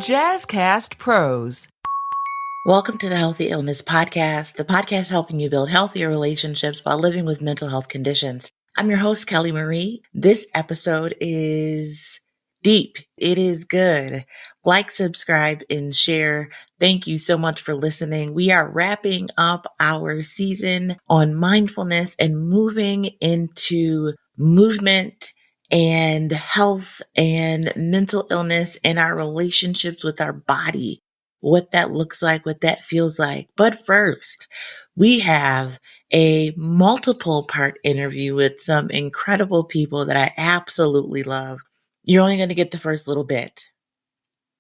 Jazzcast Pros. Welcome to the Healthy Illness Podcast, the podcast helping you build healthier relationships while living with mental health conditions. I'm your host, Kelly Marie. This episode is deep. It is good. Like, subscribe, and share. Thank you so much for listening. We are wrapping up our season on mindfulness and moving into movement and health and mental illness and our relationships with our body, what that looks like, what that feels like. But first, we have a multiple part interview with some incredible people that I absolutely love. You're only going to get the first little bit.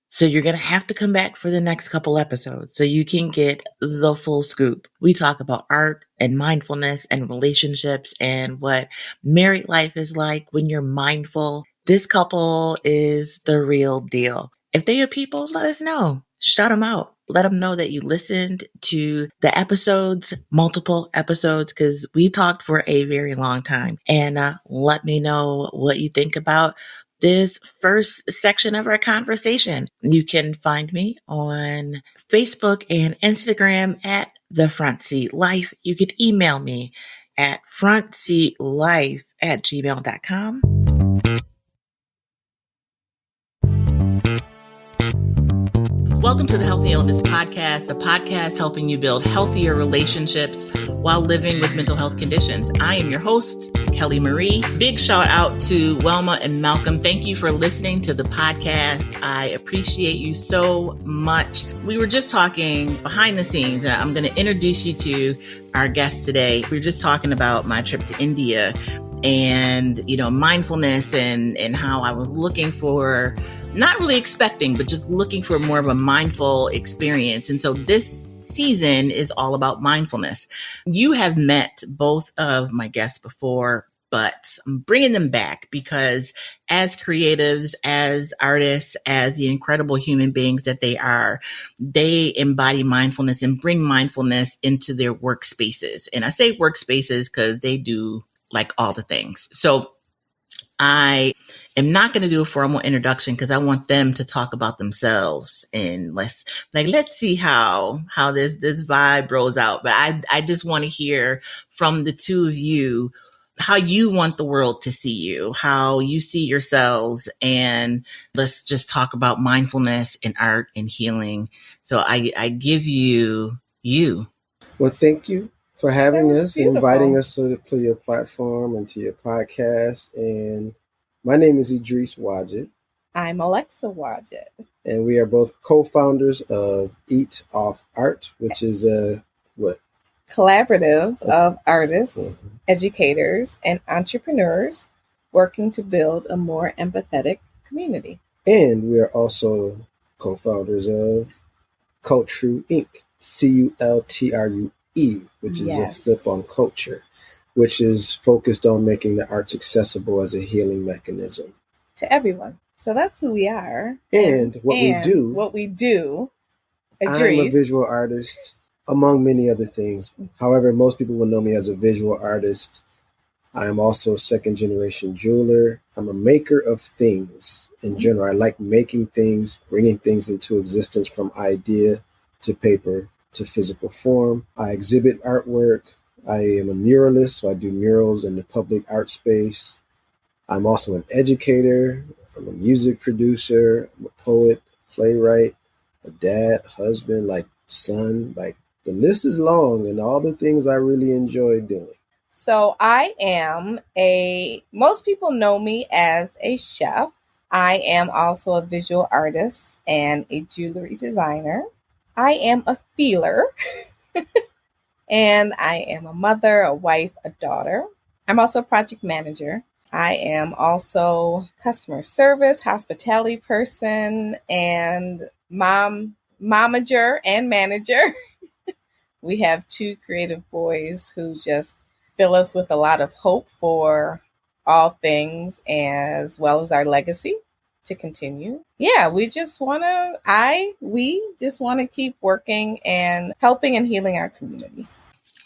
So you're going to have to come back for the next couple episodes so you can get the full scoop. We talk about art and mindfulness and relationships and what married life is like when you're mindful. This couple is the real deal. If they are people, let us know. Shout them out. Let them know that you listened to the episodes, multiple episodes, because we talked for a very long time. And let me know what you think about this first section of our conversation. You can find me on Facebook and Instagram at The Front Seat Life. You could email me at frontseatlife@gmail.com. Welcome to the Healthy Illness Podcast, the podcast helping you build healthier relationships while living with mental health conditions. I am your host, Kelly Marie. Big shout out to Welma and Malcolm. Thank you for listening to the podcast. I appreciate you so much. We were just talking behind the scenes. I'm going to introduce you to our guest today. We were just talking about my trip to India and, mindfulness and how I was looking for, not really expecting, but just looking for more of a mindful experience. And so this season is all about mindfulness. You have met both of my guests before, but I'm bringing them back because as creatives, as artists, as the incredible human beings that they are, they embody mindfulness and bring mindfulness into their workspaces. And I say workspaces because they do like all the things. So I am not going to do a formal introduction because I want them to talk about themselves and let's see how this vibe rolls out. But I just want to hear from the two of you how you want the world to see you, how you see yourselves, and let's just talk about mindfulness and art and healing. So I give you. Well, thank you for having us and inviting us to your platform and to your podcast. And my name is Edreys Wajed. I'm Alexa Wajed. And we are both co-founders of Eat Off Art, which is a collaborative of artists, educators, and entrepreneurs working to build a more empathetic community. And we are also co-founders of Cultrue Inc., CULTRUE, which is a flip on culture, which is focused on making the arts accessible as a healing mechanism to everyone. So that's who we are. And what we do. Edreys. I'm a visual artist, among many other things. However, most people will know me as a visual artist. I am also a second generation jeweler. I'm a maker of things in general. I like making things, bringing things into existence from idea to paper to physical form. I exhibit artwork. I am a muralist, so I do murals in the public art space. I'm also an educator. I'm a music producer. I'm a poet, playwright, a dad, husband, son. The list is long and all the things I really enjoy doing. So I am most people know me as a chef. I am also a visual artist and a jewelry designer. I am a feeler. And I am a mother, a wife, a daughter. I'm also a project manager. I am also customer service, hospitality person, and momager and manager. We have two creative boys who just fill us with a lot of hope for all things as well as our legacy to continue. Yeah, we just want to keep working and helping and healing our community.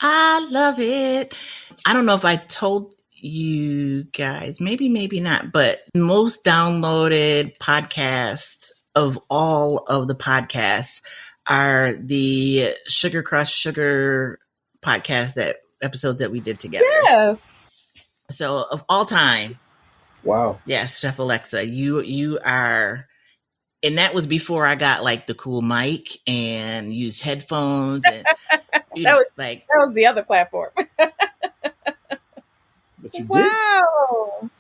I love it. I don't know if I told you guys, maybe not, but most downloaded podcasts of all of the podcasts are the Sugar Crush Sugar podcast episodes that we did together. Yes. So of all time, Wow. yes, Chef Alexa, you are, and that was before I got like the cool mic and used headphones and That was the other platform. But you did. Wow.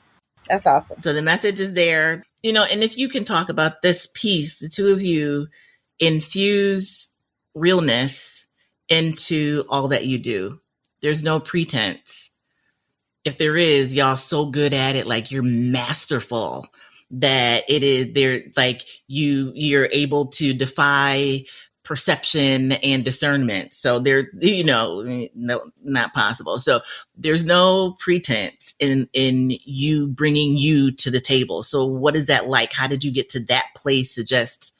That's awesome. So the message is there, and if you can talk about this piece, the two of you infuse realness into all that you do. There's no pretense. If there is, y'all so good at it, like you're masterful that it is there, like you're able to defy perception and discernment. So there, no, not possible. So there's no pretense in you bringing you to the table. So what is that like? How did you get to that place to just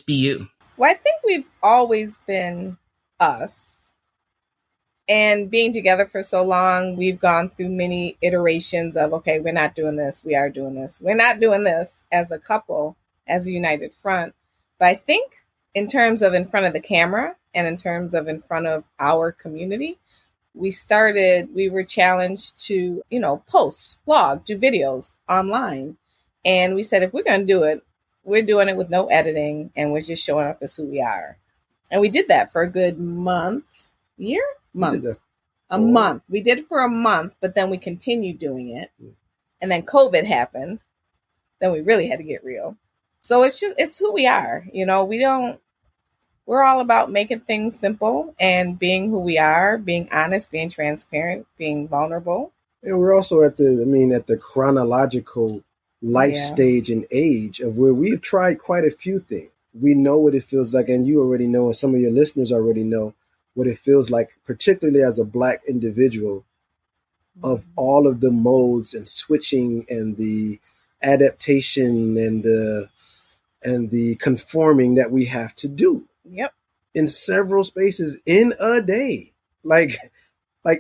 be you? Well, I think we've always been us. And being together for so long, we've gone through many iterations of, okay, we're not doing this. We are doing this. We're not doing this as a couple, as a united front. But I think in terms of in front of the camera and in terms of in front of our community, we were challenged to, post, blog, do videos online. And we said, if we're going to do it, we're doing it with no editing and we're just showing up as who we are. And we did that for a good month. We did it for a month, but then we continued doing it. And then COVID happened. Then we really had to get real. So it's who we are. We're all about making things simple and being who we are, being honest, being transparent, being vulnerable. And we're also at the chronological life stage and age of where we've tried quite a few things. We know what it feels like, and you already know, and some of your listeners already know what it feels like, particularly as a Black individual, of all of the modes and switching and the adaptation and the conforming that we have to do. Yep. In several spaces in a day. Like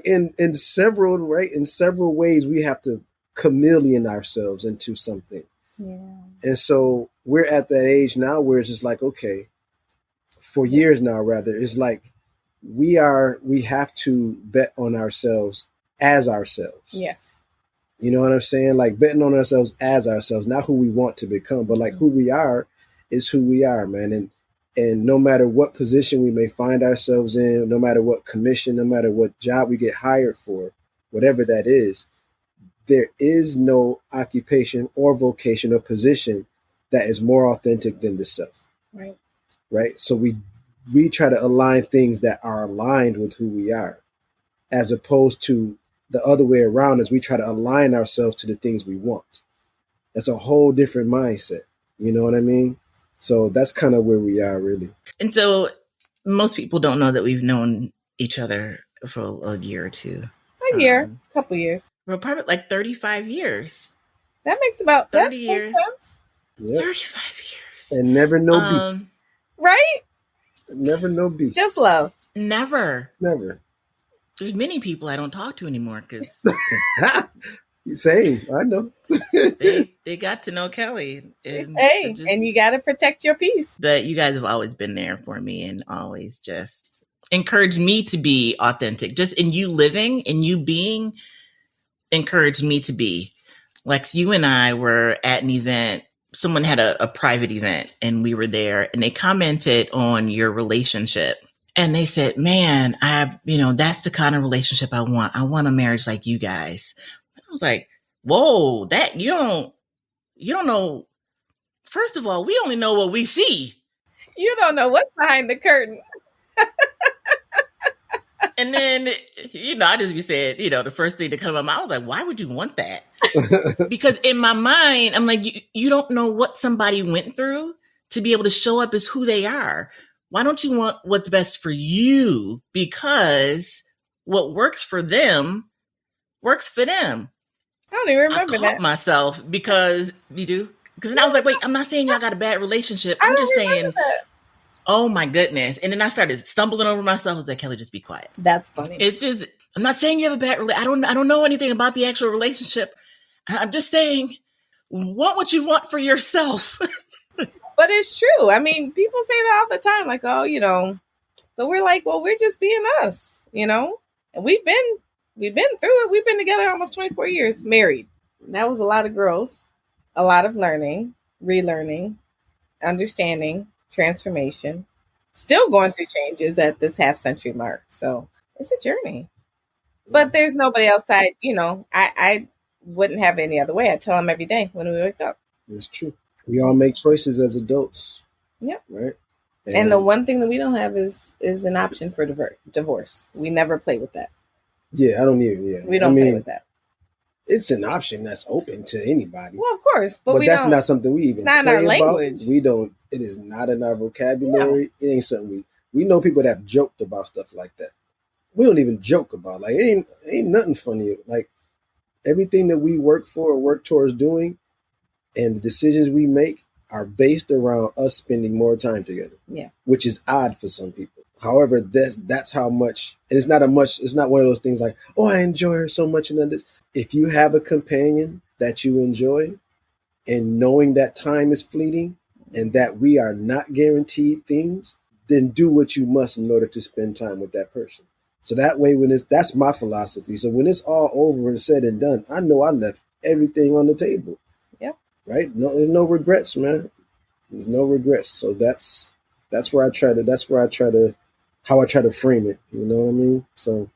in several ways we have to chameleon ourselves into something. Yeah. And so we're at that age now where it's just like, okay, for years now rather, it's like we have to bet on ourselves as ourselves. Yes. You know what I'm saying? Like betting on ourselves as ourselves, not who we want to become, but like who we are is who we are, man. And no matter what position we may find ourselves in, no matter what commission, no matter what job we get hired for, whatever that is, there is no occupation or vocation or position that is more authentic than the self. Right. Right. So we try to align things that are aligned with who we are, as opposed to the other way around, as we try to align ourselves to the things we want. That's a whole different mindset. You know what I mean? So that's kind of where we are, really. And so most people don't know that we've known each other for a year or two. A couple years. Well, probably like 35 years. That makes about 30 years. Makes sense. Yep. 35 years. And never know beef. Right? Never know beef. Just love. Never. There's many people I don't talk to anymore because same. I know. they got to know Kelly. And and you got to protect your peace. But you guys have always been there for me and always just encouraged me to be authentic. Just in you living and you being, encouraged me to be. Lex, you and I were at an event. Someone had a private event and we were there and they commented on your relationship. And they said, man, that's the kind of relationship I want. I want a marriage like you guys. I was like, whoa, that you don't know. First of all, we only know what we see. You don't know what's behind the curtain. And then, I just be said, the first thing to come to my mind, I was like, why would you want that? Because in my mind, I'm like, you don't know what somebody went through to be able to show up as who they are. Why don't you want what's best for you? Because what works for them works for them. I don't even remember I caught myself because you do. Because then I was like, wait, I'm not saying y'all got a bad relationship. I'm just saying, oh my goodness. And then I started stumbling over myself. I was like, Kelly, just be quiet. That's funny. It's just, I'm not saying you have a bad relationship. I don't know anything about the actual relationship. I'm just saying, want what you want for yourself. But it's true. I mean, people say that all the time, like, oh, but we're like, well, we're just being us, and we've been through it. We've been together almost 24 years, married. That was a lot of growth, a lot of learning, relearning, understanding, transformation, still going through changes at this half century mark. So it's a journey, but there's nobody else. I wouldn't have any other way. I tell them every day when we wake up. It's true. We all make choices as adults. Yep. Right. And the one thing that we don't have is an option for divorce. We never play with that. Yeah, I don't even. Yeah, we don't play with that. It's an option that's open to anybody. Well, of course, but that's not something we even. It's not in our language. We don't. It is not in our vocabulary. Yeah. It ain't something we know. People that have joked about stuff like that. We don't even joke about. Like it ain't nothing funny. Like everything that we work for or work towards doing, and the decisions we make are based around us spending more time together. Yeah. Which is odd for some people. However, that's how much, and it's not one of those things like, oh, I enjoy her so much and this. If you have a companion that you enjoy and knowing that time is fleeting and that we are not guaranteed things, then do what you must in order to spend time with that person. So that way, that's my philosophy. So when it's all over and said and done, I know I left everything on the table. Right? No, there's no regrets, man. There's no regrets. So that's where I try to how I try to frame it. You know what I mean? So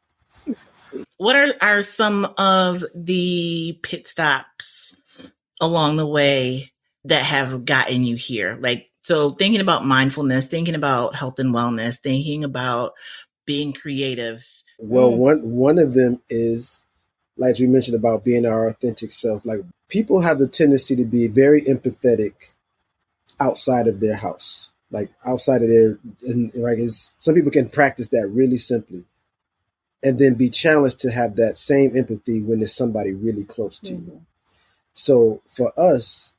it's so sweet. What are some of the pit stops along the way that have gotten you here? Like, so thinking about mindfulness, thinking about health and wellness, thinking about being creatives. Well, one of them is, like you mentioned, about being our authentic self. Like, people have the tendency to be very empathetic outside of their house, like outside of their, and like some people can practice that really simply and then be challenged to have that same empathy when there's somebody really close to you. So for us,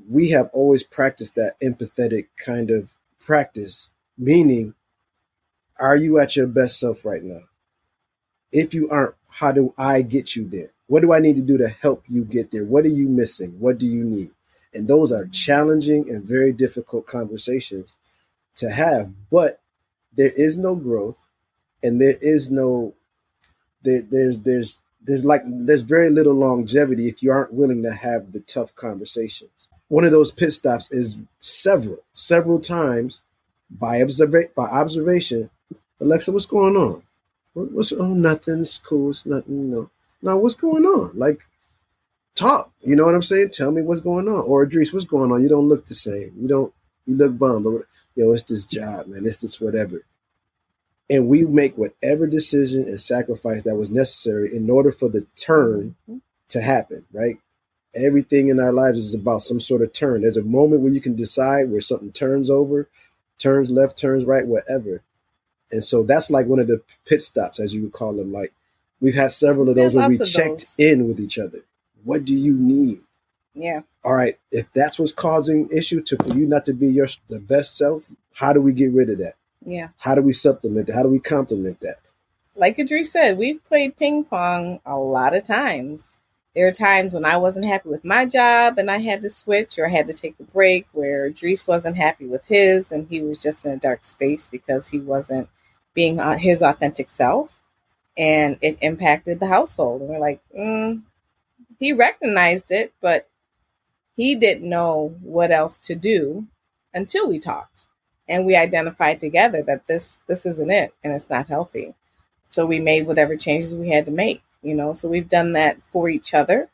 we have always practiced that empathetic kind of practice, meaning, are you at your best self right now? If you aren't, how do I get you there? What do I need to do to help you get there? What are you missing? What do you need? And those are challenging and very difficult conversations to have. But there is no growth, and there is no there's very little longevity if you aren't willing to have the tough conversations. One of those pit stops is several times by observation. Alexa, what's going on? Nothing. It's cool. It's nothing. Now, what's going on? Like, talk. You know what I'm saying? Tell me what's going on. Or Edreys, what's going on? You don't look the same. You look bummed. But it's this job, man. It's this whatever. And we make whatever decision and sacrifice that was necessary in order for the turn to happen, right? Everything in our lives is about some sort of turn. There's a moment where you can decide where something turns over, turns left, turns right, whatever. And so that's like one of the pit stops, as you would call them. Like, we've had several of those where we checked in with each other. What do you need? Yeah. All right. If that's what's causing issue for you not to be the best self, how do we get rid of that? Yeah. How do we supplement that? How do we complement that? Like Edreys said, we've played ping pong a lot of times. There are times when I wasn't happy with my job and I had to switch, or I had to take a break, where Edreys wasn't happy with his and he was just in a dark space because he wasn't being his authentic self, and it impacted the household. And we're like, he recognized it, but he didn't know what else to do until we talked. And we identified together that this isn't it, and it's not healthy. So we made whatever changes we had to make, So we've done that for each other.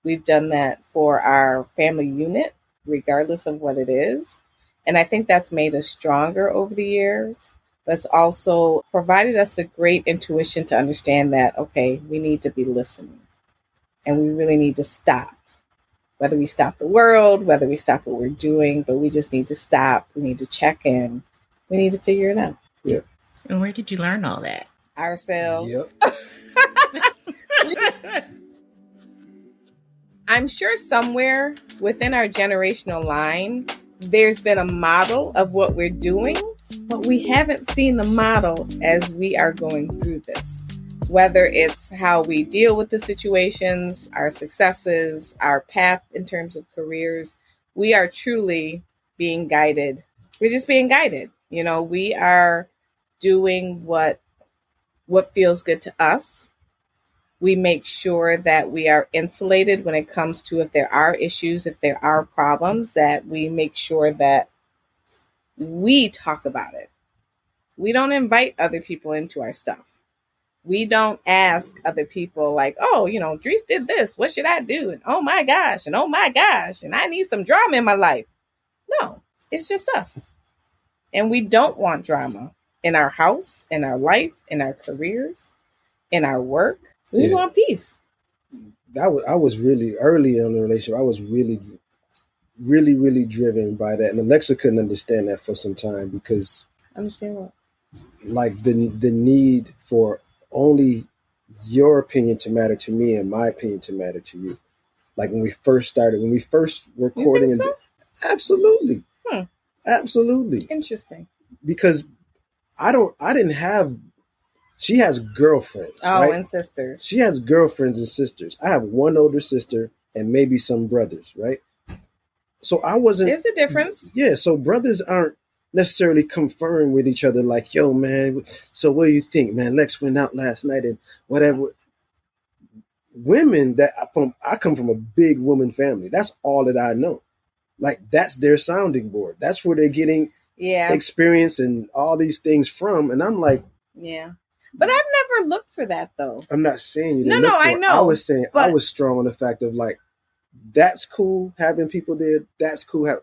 We've done that for our family unit, regardless of what it is. And I think that's made us stronger over the years. But it's also provided us a great intuition to understand that, okay, we need to be listening. And we really need to stop. Whether we stop the world, whether we stop what we're doing, but we just need to stop. We need to check in. We need to figure it out. Yeah. And where did you learn all that? Ourselves. Yep. I'm sure somewhere within our generational line, there's been a model of what we're doing, but we haven't seen the model as we are going through this. Whether it's how we deal with the situations, our successes, our path in terms of careers, we are truly being guided. We're just being guided. You know, we are doing what feels good to us. We make sure that we are insulated when it comes to if there are issues, if there are problems, that we make sure that we talk about it. We don't invite other people into our stuff. We don't ask other people like, oh, you know, Dries did this. What should I do? And oh my gosh. And oh my gosh. And I need some drama in my life. No, it's just us. And we don't want drama in our house, in our life, in our careers, in our work. We just want peace. I was really early in the relationship. I was really, really, really driven by that. And Alexa couldn't understand that for some time because Understand what? Like the need for only your opinion to matter to me and my opinion to matter to you. Like when we first recording, You think so? Absolutely. Absolutely. Interesting. Because she has girlfriends. Oh, right? and sisters. She has girlfriends and sisters. I have one older sister and maybe some brothers, right? So I wasn't. There's a difference. Yeah, so brothers aren't necessarily conferring with each other like, yo, man, so what do you think, man? Lex went out last night and whatever. Women I come from a big woman family. That's all that I know. Like, that's their sounding board. That's where they're getting experience and all these things from. And I'm like, yeah. But I've never looked for that, though. I'm not saying you didn't. No, I know. I was saying I was strong on the fact of like, that's cool having people there. That's cool.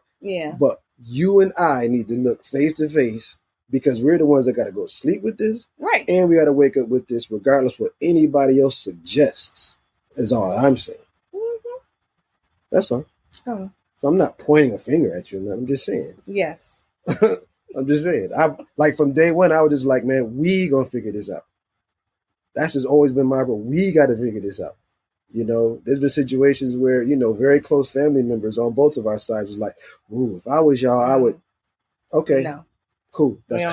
But you and I need to look face to face because we're the ones that got to go sleep with this. Right. And we got to wake up with this regardless what anybody else suggests is all I'm saying. Mm-hmm. That's all. Oh. So I'm not pointing a finger at you. I'm just saying. Yes. I'm just saying. Like from day one, I was just like, man, we going to figure this out. That's just always been my role. We got to figure this out. You know, there's been situations where, you know, very close family members on both of our sides was like, ooh, if I was y'all, I would. Okay. No. Cool. That's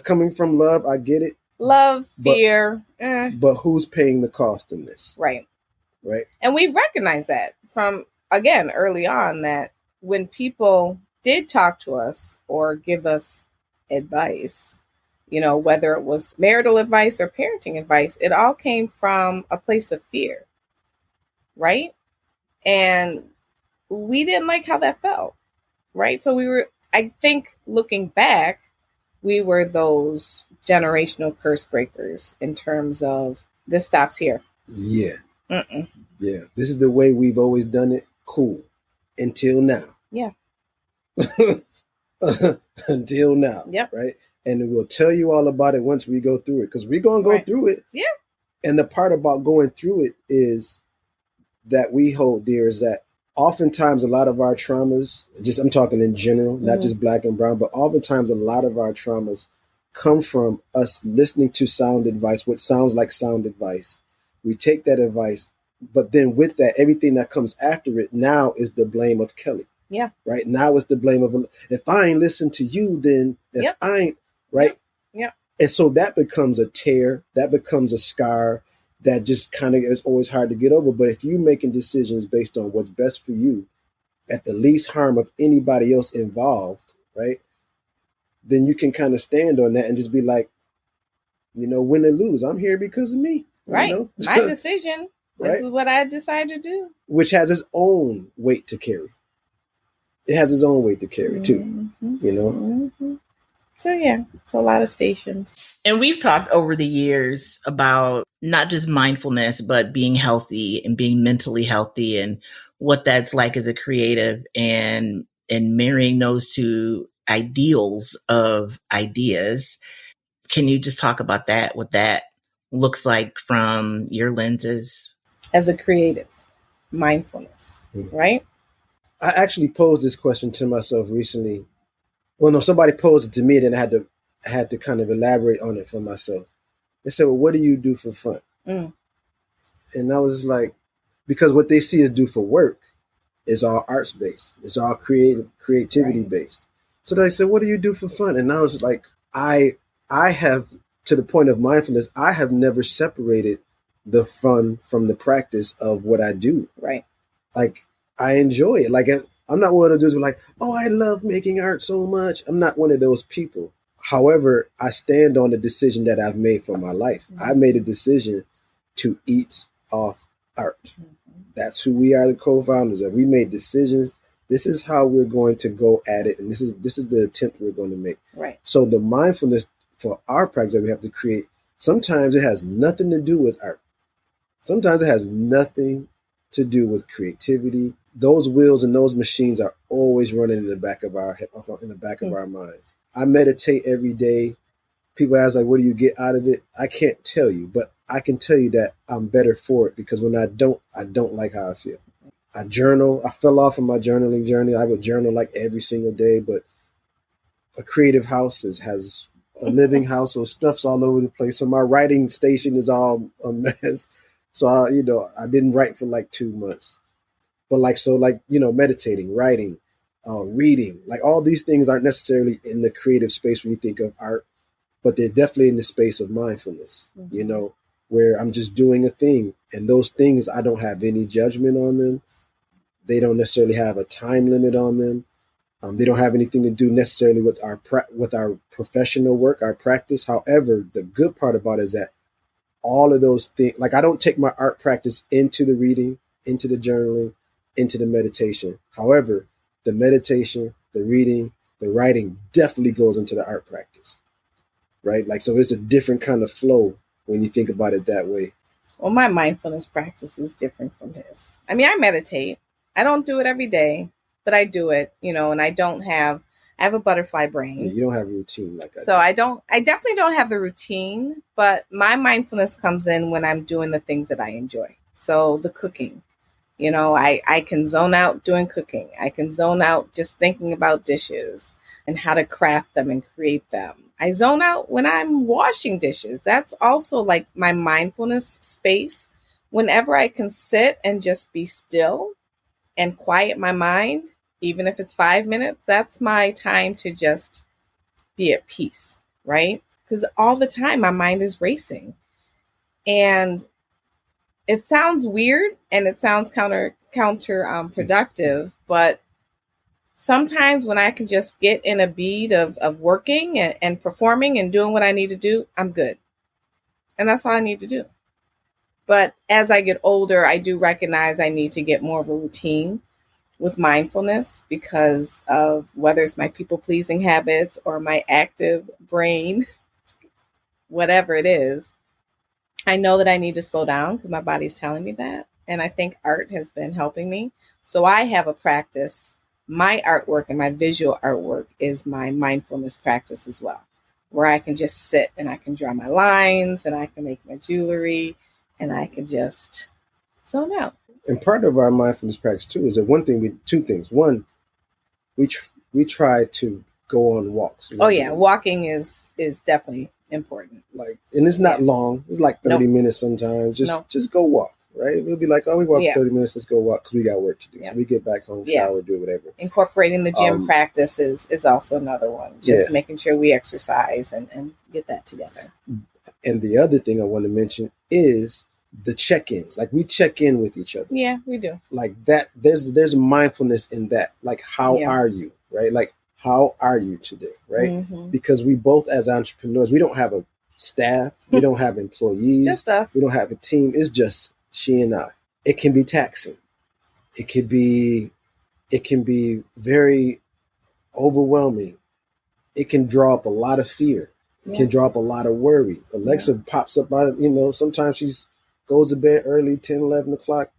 coming from love. I get it. Love, fear. But who's paying the cost in this? Right. Right. And we recognize that from, again, early on, that when people did talk to us or give us advice, you know, whether it was marital advice or parenting advice, it all came from a place of fear. Right. And we didn't like how that felt. Right. So I think looking back, we were those generational curse breakers in terms of this stops here. Yeah. Yeah. This is the way we've always done it. Cool. Until now. Yeah. Until now. Yep. Right. And we'll tell you all about it once we go through it because we're going to go through it. Yeah. And the part about going through it is that we hold dear is that oftentimes a lot of our traumas, I'm talking in general, not just black and brown, but oftentimes a lot of our traumas come from us listening to sound advice, what sounds like sound advice. We take that advice, but then with that, everything that comes after it now is the blame of Kelly. Yeah. Right. Now it's the blame of, if I ain't listen to you, then if I ain't, right. Yeah. And so that becomes a tear, that becomes a scar. That just kind of is always hard to get over. But if you're making decisions based on what's best for you at the least harm of anybody else involved, right, then you can kind of stand on that and just be like, you know, win or lose, I'm here because of me. Right. You know? My decision. This is what I decided to do. Which has its own weight to carry. It has its own weight to carry, too. You know? So, yeah, it's a lot of stations. And we've talked over the years about not just mindfulness, but being healthy and being mentally healthy and what that's like as a creative and marrying those two ideals of ideas. Can you just talk about that, what that looks like from your lenses? As a creative, mindfulness, right? I actually posed this question to myself recently. Well, no, somebody posed it to me, then I had to kind of elaborate on it for myself. They said, well, what do you do for fun? And I was like, because what they see us do for work is all arts based. It's all creativity based. So they said, what do you do for fun? And I was like, I have, to the point of mindfulness, I have never separated the fun from the practice of what I do. Right. Like, I enjoy it. Like, I'm not one of those dudes who are like, oh, I love making art so much. I'm not one of those people. However, I stand on the decision that I've made for my life. Mm-hmm. I made a decision to eat off art. Mm-hmm. That's who we are, the co-founders of. We made decisions. This is how we're going to go at it, and this is the attempt we're going to make. Right. So the mindfulness for our practice that we have to create, sometimes it has nothing to do with art. Sometimes it has nothing to do with creativity. Those wheels and those machines are always running in the back of our our minds. I meditate every day. People ask, like, what do you get out of it? I can't tell you, but I can tell you that I'm better for it, because when I don't like how I feel. I journal. I fell off of my journaling journey. I would journal like every single day, but a creative house has a living house, so stuff's all over the place. So my writing station is all a mess. So I didn't write for like 2 months. But meditating, writing, reading, like all these things aren't necessarily in the creative space when you think of art, but they're definitely in the space of mindfulness, mm-hmm. Where I'm just doing a thing, and those things, I don't have any judgment on them. They don't necessarily have a time limit on them. They don't have anything to do necessarily with our professional work, our practice. However, the good part about it is that all of those things, like I don't take my art practice into the reading, into the journaling, into the meditation. However, the meditation, the reading, the writing definitely goes into the art practice, right? Like, so it's a different kind of flow when you think about it that way. Well, my mindfulness practice is different from his. I mean, I meditate. I don't do it every day, but I do it, and I have a butterfly brain. Yeah, you don't have a routine like that. So I definitely don't have the routine, but my mindfulness comes in when I'm doing the things that I enjoy. So the cooking, I can zone out doing cooking. I can zone out just thinking about dishes and how to craft them and create them. I zone out when I'm washing dishes. That's also like my mindfulness space. Whenever I can sit and just be still and quiet my mind, even if it's 5 minutes, that's my time to just be at peace, right? Because all the time my mind is racing. And it sounds weird and it sounds counterproductive, but sometimes when I can just get in a beat of working and performing and doing what I need to do, I'm good. And that's all I need to do. But as I get older, I do recognize I need to get more of a routine with mindfulness because of whether it's my people-pleasing habits or my active brain, whatever it is. I know that I need to slow down because my body's telling me that. And I think art has been helping me. So I have a practice. My artwork and my visual artwork is my mindfulness practice as well, where I can just sit and I can draw my lines and I can make my jewelry and I can just zone out. And part of our mindfulness practice too is that two things. One, we try to go on walks. Oh yeah, walking is definitely important. Like, and it's not long. It's like 30 minutes sometimes. Just go walk, right? We'll be like, oh, we walked 30 minutes. Let's go walk because we got work to do. So we get back home, shower, do whatever. Incorporating the gym practice is also another one. Just making sure we exercise and get that together. And the other thing I want to mention is the check-ins. Like, we check in with each other. Yeah, we do. Like that. There's mindfulness in that. Like, how are you, right? Like, how are you today, right? Mm-hmm. Because we both, as entrepreneurs, we don't have a staff. We don't have employees. Just us. We don't have a team. It's just she and I. It can be taxing. It can be very overwhelming. It can draw up a lot of fear. It can draw up a lot of worry. Alexa pops up out of, sometimes she's goes to bed early, 10, 11 o'clock.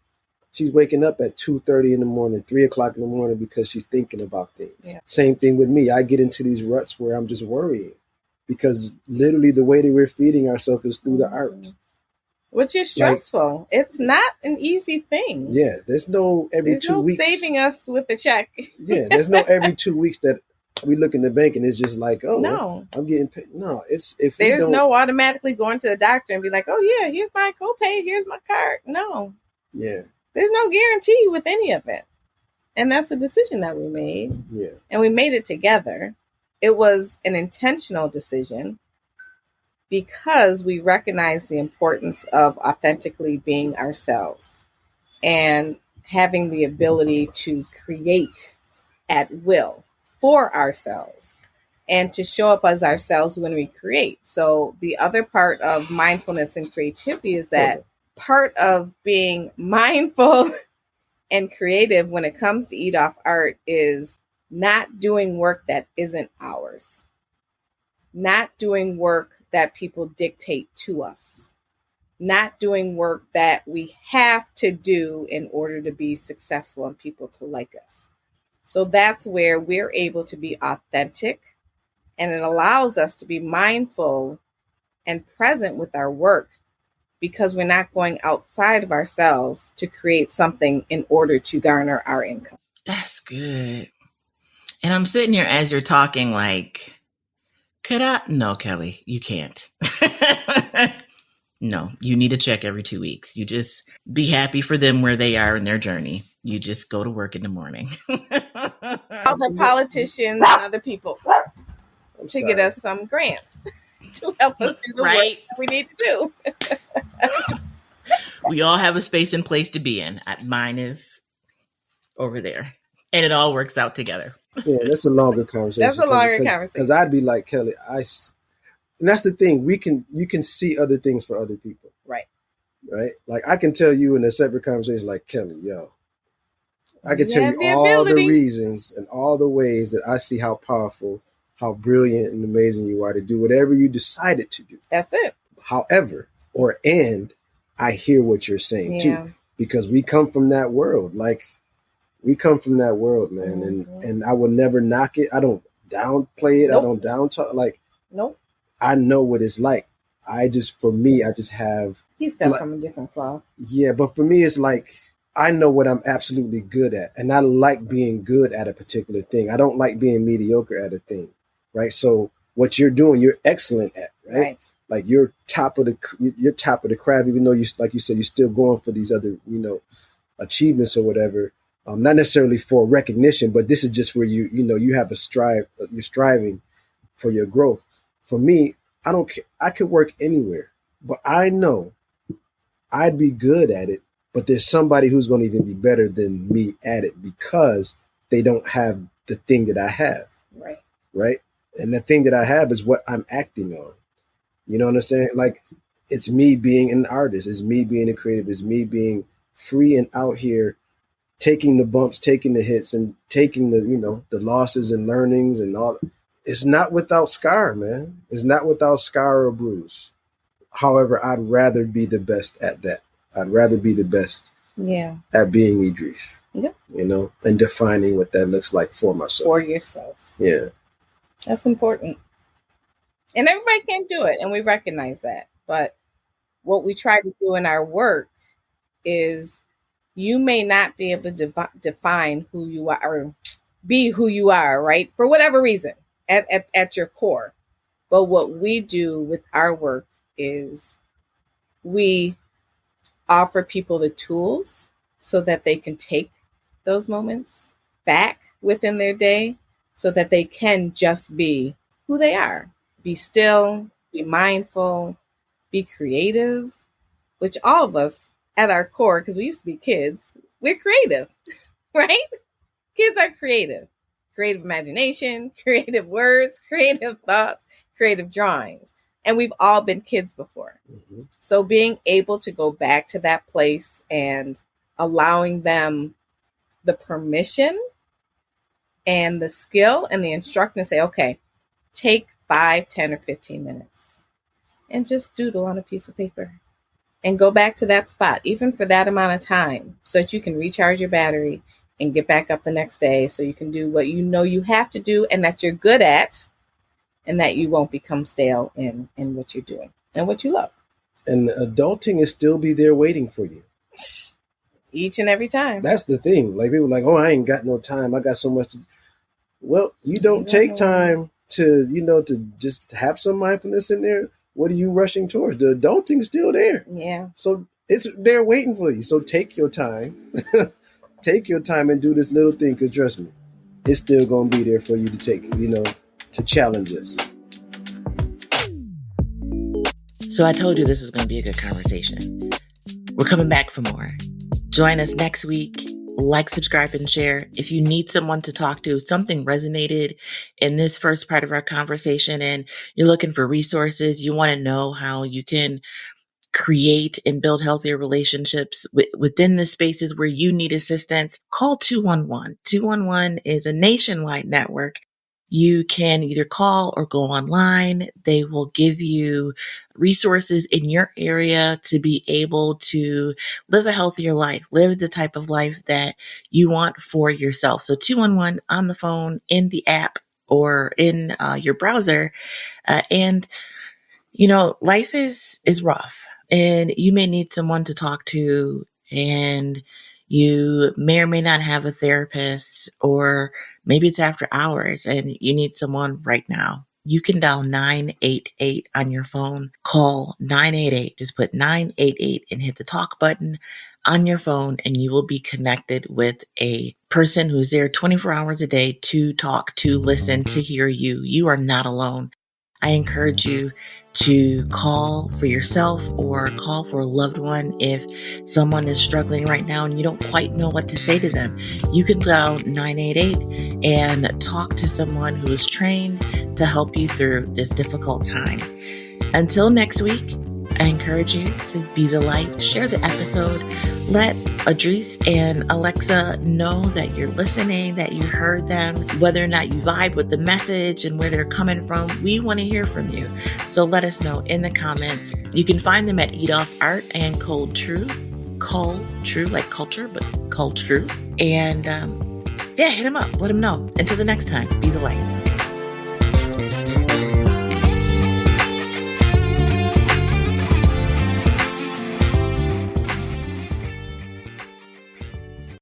She's waking up at 2:30 in the morning, 3 o'clock in the morning because she's thinking about things. Yeah. Same thing with me. I get into these ruts where I'm just worrying because literally the way that we're feeding ourselves is through the art. Which is stressful. Like, it's not an easy thing. Yeah. There's no every 2 weeks. Saving us with the check. Yeah. There's no every 2 weeks that we look in the bank and it's just like, oh, no, I'm getting paid. No, there's no automatically going to the doctor and be like, oh yeah, here's my copay, here's my card. No. Yeah. There's no guarantee with any of it. And that's a decision that we made. Yeah. And we made it together. It was an intentional decision because we recognized the importance of authentically being ourselves. And having the ability to create at will for ourselves and to show up as ourselves when we create. So the other part of mindfulness and creativity is that part of being mindful and creative when it comes to Eat Off Art is not doing work that isn't ours, not doing work that people dictate to us, not doing work that we have to do in order to be successful and people to like us. So that's where we're able to be authentic, and it allows us to be mindful and present with our work because we're not going outside of ourselves to create something in order to garner our income. That's good. And I'm sitting here as you're talking like, could I? No, Kelly, you can't. No, you need to check every 2 weeks. You just be happy for them where they are in their journey. You just go to work in the morning. All the politicians and other people to get us some grants to help us do the work that we need to do. We all have a space and place to be in. Mine is over there. And it all works out together. Yeah, that's a longer conversation. That's a longer conversation. Because I'd be like, Kelly, and that's the thing. You can see other things for other people. Right. Right? Like I can tell you in a separate conversation, like, Kelly, yo, I can tell you all the reasons and all the ways that I see how powerful, how brilliant and amazing you are to do whatever you decided to do. That's it. However, I hear what you're saying too, because we come from that world. Like we come from that world, man. Mm-hmm. And I will never knock it. I don't downplay it. Nope. I don't down talk. Like, nope. I know what it's like. For me, I just have. He's got from a different cloth. Yeah, but for me, it's like, I know what I'm absolutely good at. And I like being good at a particular thing. I don't like being mediocre at a thing, right? So what you're doing, you're excellent at, right? Like you're top of the craft, even though you, like you said, you're still going for these other, achievements or whatever. Not necessarily for recognition, but this is just where you have you're striving for your growth. For me, I don't care. I could work anywhere, but I know I'd be good at it. But there's somebody who's going to even be better than me at it because they don't have the thing that I have. Right. Right. And the thing that I have is what I'm acting on. You know what I'm saying? Like, it's me being an artist. It's me being a creative. It's me being free and out here, taking the bumps, taking the hits, and taking the losses and learnings and all. It's not without scar, man. It's not without scar or bruise. However, I'd rather be the best at that. I'd rather be the best at being Edreys, and defining what that looks like for myself. For yourself. Yeah. That's important. And everybody can't do it, and we recognize that. But what we try to do in our work is you may not be able to define who you are or be who you are, right? For whatever reason, at your core. But what we do with our work is we offer people the tools so that they can take those moments back within their day so that they can just be who they are. Be still, be mindful, be creative, which all of us at our core, because we used to be kids, we're creative, right? Kids are creative. Creative imagination, creative words, creative thoughts, creative drawings. And we've all been kids before. Mm-hmm. So being able to go back to that place and allowing them the permission and the skill and the instruction to say, okay, take 5, 10, or 15 minutes and just doodle on a piece of paper and go back to that spot, even for that amount of time, so that you can recharge your battery and get back up the next day so you can do what you know you have to do and that you're good at, and that you won't become stale in what you're doing and what you love. And adulting is still be there waiting for you. Each and every time. That's the thing. Like, people are like, oh, I ain't got no time. I got so much to do. Well, you don't take time to, to just have some mindfulness in there. What are you rushing towards? The adulting is still there. Yeah. So it's there waiting for you. So take your time. Take your time and do this little thing, because trust me, it's still going to be there for you to take, to challenge us. So I told you this was going to be a good conversation. We're coming back for more. Join us next week like, subscribe, and share. If you need someone to talk to, something resonated in this first part of our conversation and you're looking for resources, you want to know how you can create and build healthier relationships within the spaces where you need assistance, call 211. 211 is a nationwide network. You can either call or go online. They will give you resources in your area to be able to live a healthier life, live the type of life that you want for yourself. So 211 on the phone, in the app, or in your browser. And life is rough and you may need someone to talk to, and you may or may not have a therapist, or maybe it's after hours and you need someone right now. You can dial 988 on your phone, call 988, just put 988 and hit the talk button on your phone, and you will be connected with a person who's there 24 hours a day to talk, to listen, to hear you. You are not alone. I encourage you to call for yourself or call for a loved one if someone is struggling right now and you don't quite know what to say to them. You can dial 988 and talk to someone who is trained to help you through this difficult time. Until next week, I encourage you to be the light, share the episode, let Edreys and Alexa know that you're listening, that you heard them, whether or not you vibe with the message and where they're coming from. We want to hear from you. So let us know in the comments. You can find them at Eat Off Art and Cold True, like culture, but Cold True. And hit them up, let them know. Until the next time, be the light.